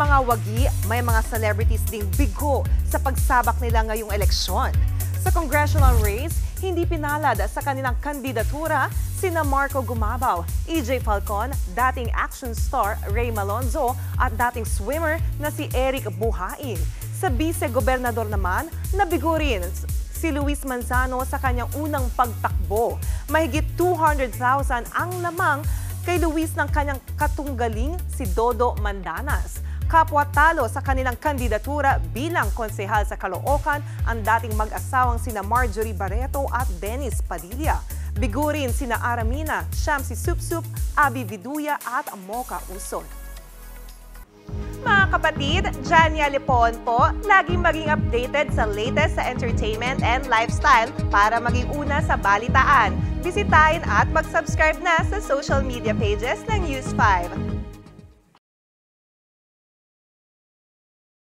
mga wagi, may mga celebrities ding bigo sa pagsabak nila ngayong eleksyon. Sa congressional race, hindi pinalad sa kanilang kandidatura sina Marco Gumabaw, EJ Falcon, dating action star Ray Malonzo at dating swimmer na si Eric Buhain. Sa vice-gobernador naman, nabigo rin si Luis Manzano sa kanyang unang pagtakbo. Mahigit 200,000 ang lamang kay Luis ng kanyang katunggaling si Dodo Mandanas. Kapwa talo sa kanilang kandidatura bilang konsehal sa Caloocan ang dating mag-asawang sina Marjorie Barreto at Dennis Padilla. Bigo rin sina Aramina, Shamsi Supsup, Abby Viduya at Mocha Uson. Mga kapatid, Jania Lipon po, laging maging updated sa latest sa entertainment and lifestyle para maging una sa balitaan. Bisitahin at mag-subscribe na sa social media pages ng News 5.